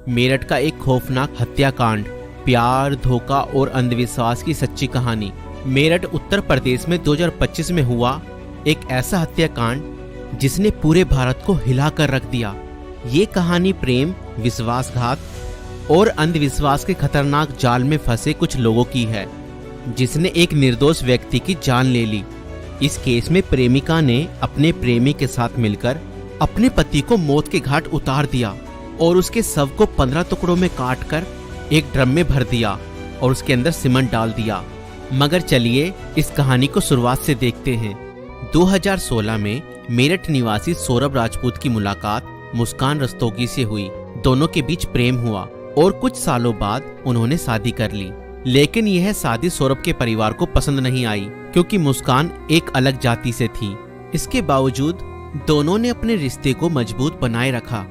मेरठ का एक खौफनाक हत्याकांड, प्यार, धोखा और अंधविश्वास की सच्ची कहानी। मेरठ उत्तर प्रदेश में 2025 में हुआ एक ऐसा हत्याकांड जिसने पूरे भारत को हिला कर रख दिया। ये कहानी प्रेम, विश्वासघात और अंधविश्वास के खतरनाक जाल में फंसे कुछ लोगों की है, जिसने एक निर्दोष व्यक्ति की जान ले ली। इस केस में प्रेमिका ने अपने प्रेमी के साथ मिलकर अपने पति को मौत के घाट उतार दिया और उसके शव को 15 टुकड़ों में काटकर एक ड्रम में भर दिया और उसके अंदर सीमेंट डाल दिया। मगर चलिए इस कहानी को शुरुआत से देखते हैं। 2016 में मेरठ निवासी सौरभ राजपूत की मुलाकात मुस्कान रस्तोगी से हुई। दोनों के बीच प्रेम हुआ और कुछ सालों बाद उन्होंने शादी कर ली। लेकिन यह शादी सौरभ के परिवार को पसंद नहीं आई, क्योंकि मुस्कान एक अलग जाति से थी। इसके बावजूद दोनों ने अपने रिश्ते को मजबूत बनाए रखा।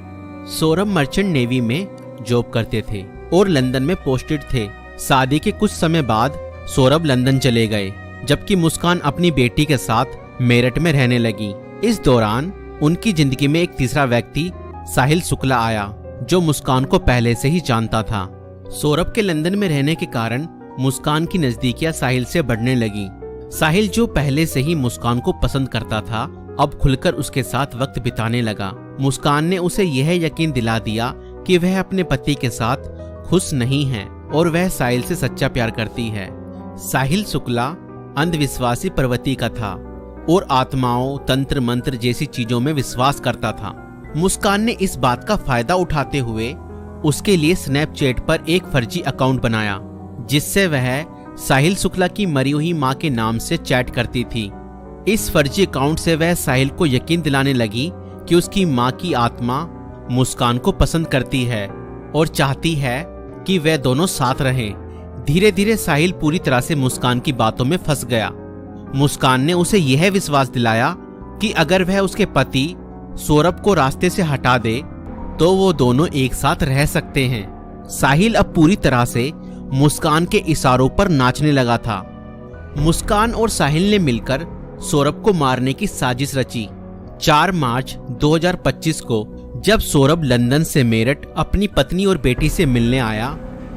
सौरभ मर्चेंट नेवी में जॉब करते थे और लंदन में पोस्टेड थे। शादी के कुछ समय बाद सौरभ लंदन चले गए, जबकि मुस्कान अपनी बेटी के साथ मेरठ में रहने लगी। इस दौरान उनकी जिंदगी में एक तीसरा व्यक्ति साहिल शुक्ला आया, जो मुस्कान को पहले से ही जानता था। सौरभ के लंदन में रहने के कारण मुस्कान की नजदीकियां साहिल से बढ़ने लगी। साहिल, जो पहले से ही मुस्कान को पसंद करता था, अब खुलकर उसके साथ वक्त बिताने लगा। मुस्कान ने उसे यह यकीन दिला दिया कि वह अपने पति के साथ खुश नहीं है और वह साहिल से सच्चा प्यार करती है। साहिल शुक्ला अंधविश्वासी प्रवृत्ति का था और आत्माओं, तंत्र मंत्र जैसी चीजों में विश्वास करता था। मुस्कान ने इस बात का फायदा उठाते हुए उसके लिए स्नैपचैट पर एक फर्जी अकाउंट बनाया, जिससे वह साहिल शुक्ला की मरी हुई मां के नाम से चैट करती थी। इस फर्जी अकाउंट से वह साहिल को यकीन दिलाने लगी कि उसकी मां की आत्मा मुस्कान को पसंद करती है और चाहती है कि वे दोनों साथ रहें। धीरे धीरे साहिल पूरी तरह से मुस्कान की बातों में फंस गया। मुस्कान ने उसे यह विश्वास दिलाया कि अगर वह उसके पति सौरभ को रास्ते से हटा दे तो वो दोनों एक साथ रह सकते हैं। साहिल अब पूरी तरह से मुस्कान के इशारों पर नाचने लगा था। मुस्कान और साहिल ने मिलकर सौरभ को मारने की साजिश रची। 4 मार्च 2025 को जब सौरभ लंदन से मेरठ अपनी पत्नी और बेटी से मिलने आया,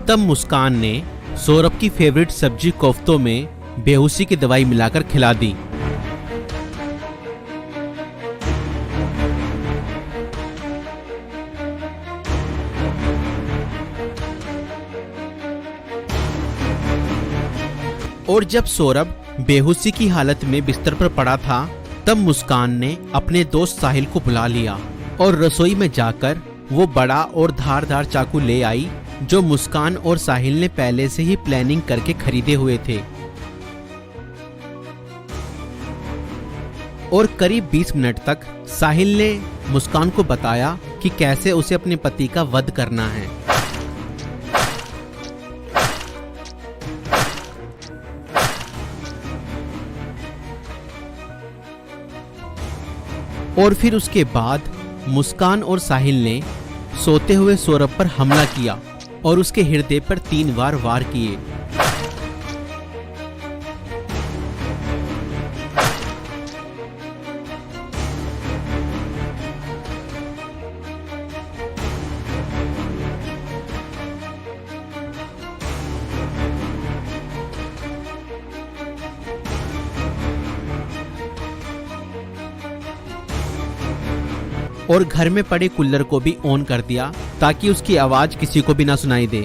तब मुस्कान ने सौरभ की फेवरेट सब्जी कोफ्तों में बेहोशी की दवाई मिलाकर खिला दी। और जब सौरभ बेहोशी की हालत में बिस्तर पर पड़ा था, तब मुस्कान ने अपने दोस्त साहिल को बुला लिया और रसोई में जाकर वो बड़ा और धारदार चाकू ले आई, जो मुस्कान और साहिल ने पहले से ही प्लानिंग करके खरीदे हुए थे। और करीब 20 मिनट तक साहिल ने मुस्कान को बताया कि कैसे उसे अपने पति का वध करना है। और फिर उसके बाद मुस्कान और साहिल ने सोते हुए सौरभ पर हमला किया और उसके हृदय पर 3 बार वार किए। और घर में पड़े कूलर को भी ऑन कर दिया ताकि उसकी आवाज किसी को भी ना सुनाई दे।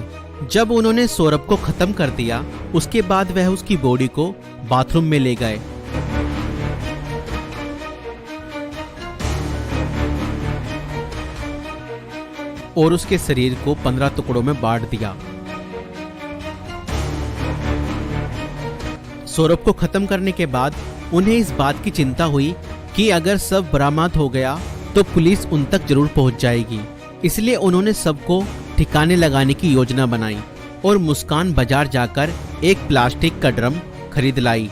जब उन्होंने सौरभ को खत्म कर दिया, उसके बाद वह उसकी बॉडी को बाथरूम में ले गए। और उसके शरीर को 15 टुकड़ों में बांट दिया। सौरभ को खत्म करने के बाद उन्हें इस बात की चिंता हुई कि अगर सब बरामद हो गया तो पुलिस उन तक जरूर पहुंच जाएगी। इसलिए उन्होंने सबको ठिकाने लगाने की योजना बनाई और मुस्कान बाजार जाकर एक प्लास्टिक का ड्रम खरीद लाई।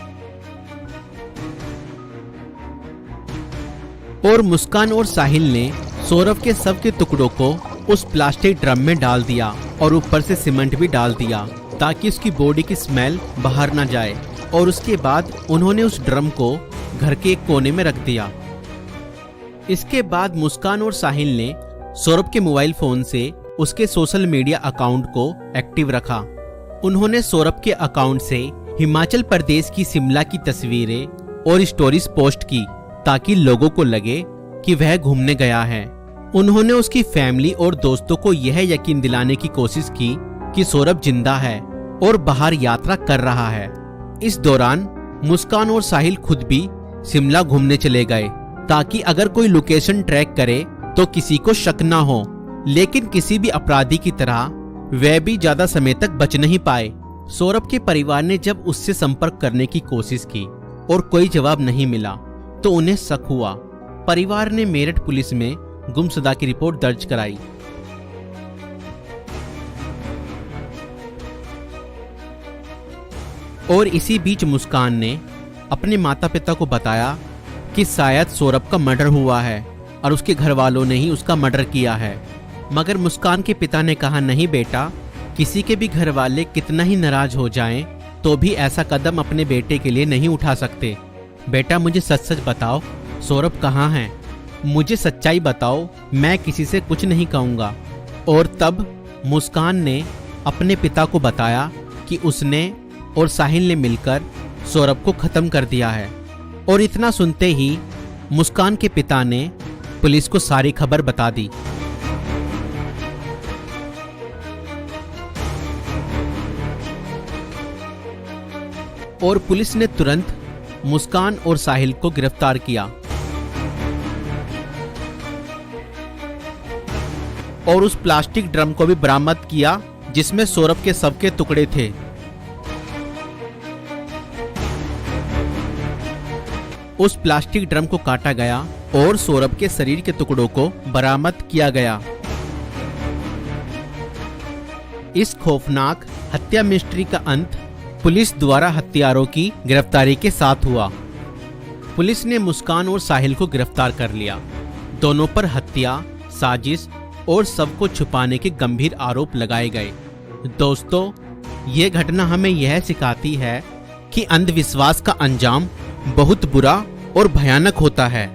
और मुस्कान और साहिल ने सौरभ के शव के टुकड़ों को उस प्लास्टिक ड्रम में डाल दिया और ऊपर से सीमेंट भी डाल दिया ताकि उसकी बॉडी की स्मेल बाहर ना जाए। और उसके बाद उन्होंने उस ड्रम को घर के एक कोने में रख दिया। इसके बाद मुस्कान और साहिल ने सौरभ के मोबाइल फोन से उसके सोशल मीडिया अकाउंट को एक्टिव रखा। उन्होंने सौरभ के अकाउंट से हिमाचल प्रदेश की शिमला की तस्वीरें और स्टोरीज पोस्ट की ताकि लोगों को लगे कि वह घूमने गया है। उन्होंने उसकी फैमिली और दोस्तों को यह यकीन दिलाने की कोशिश की कि सौरभ जिंदा है और बाहर यात्रा कर रहा है। इस दौरान मुस्कान और साहिल खुद भी शिमला घूमने चले गए ताकि अगर कोई लोकेशन ट्रैक करे तो किसी को शक ना हो, लेकिन किसी भी अपराधी की तरह वह भी ज्यादा समय तक बच नहीं पाए। सौरभ के परिवार ने जब उससे संपर्क करने की कोशिश की और कोई जवाब नहीं मिला तो उन्हें शक हुआ। परिवार ने मेरठ पुलिस में गुमशुदा की रिपोर्ट दर्ज कराई। और इसी बीच मुस्कान ने अपने माता पिता को बताया कि शायद सौरभ का मर्डर हुआ है और उसके घर वालों ने ही उसका मर्डर किया है। मगर मुस्कान के पिता ने कहा, नहीं बेटा, किसी के भी घर वाले कितना ही नाराज हो जाएं तो भी ऐसा कदम अपने बेटे के लिए नहीं उठा सकते। बेटा, मुझे सच सच बताओ, सौरभ कहाँ है? मुझे सच्चाई बताओ, मैं किसी से कुछ नहीं कहूँगा। और तब मुस्कान ने अपने पिता को बताया कि उसने और साहिल ने मिलकर सौरभ को खत्म कर दिया है। और इतना सुनते ही मुस्कान के पिता ने पुलिस को सारी खबर बता दी। और पुलिस ने तुरंत मुस्कान और साहिल को गिरफ्तार किया और उस प्लास्टिक ड्रम को भी बरामद किया जिसमें सौरभ के शव के टुकड़े थे। उस प्लास्टिक ड्रम को काटा गया और सौरभ के शरीर के टुकड़ों को बरामद किया गया। इस खौफनाक हत्या मिस्ट्री का अंत पुलिस द्वारा हत्यारों की गिरफ्तारी के साथ हुआ। पुलिस ने मुस्कान और साहिल को गिरफ्तार कर लिया। दोनों पर हत्या, साजिश और शव को छुपाने के गंभीर आरोप लगाए गए। दोस्तों, ये घटना हमें यह सिखाती है कि अंधविश्वास का अंजाम बहुत बुरा और भयानक होता है।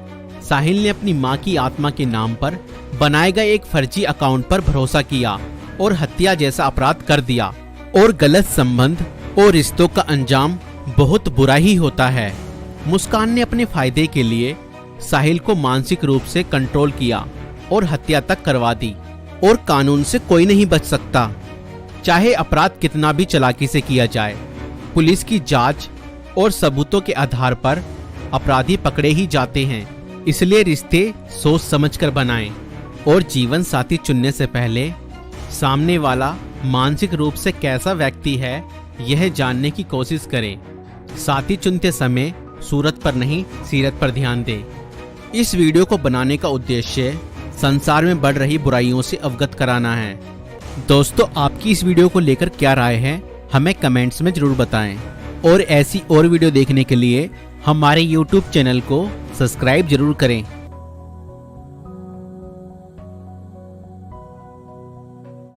साहिल ने अपनी मां की आत्मा के नाम पर बनाए गए एक फर्जी अकाउंट पर भरोसा किया और हत्या जैसा अपराध कर दिया। और गलत संबंध और रिश्तों का अंजाम बहुत बुरा ही होता है। मुस्कान ने अपने फायदे के लिए साहिल को मानसिक रूप से कंट्रोल किया और हत्या तक करवा दी। और कानून से कोई नहीं बच सकता, चाहे अपराध कितना भी चालाकी से किया जाए। पुलिस की जांच और सबूतों के आधार पर अपराधी पकड़े ही जाते हैं। इसलिए रिश्ते सोच समझकर बनाएं और जीवन साथी चुनने से पहले सामने वाला मानसिक रूप से कैसा व्यक्ति है यह जानने की कोशिश करें। साथी चुनते समय सूरत पर नहीं, सीरत पर ध्यान दें। इस वीडियो को बनाने का उद्देश्य संसार में बढ़ रही बुराइयों से अवगत कराना है। दोस्तों, आपकी इस वीडियो को लेकर क्या राय है हमें कमेंट्स में जरूर बताएं। और ऐसी और वीडियो देखने के लिए हमारे YouTube चैनल को सब्सक्राइब जरूर करें।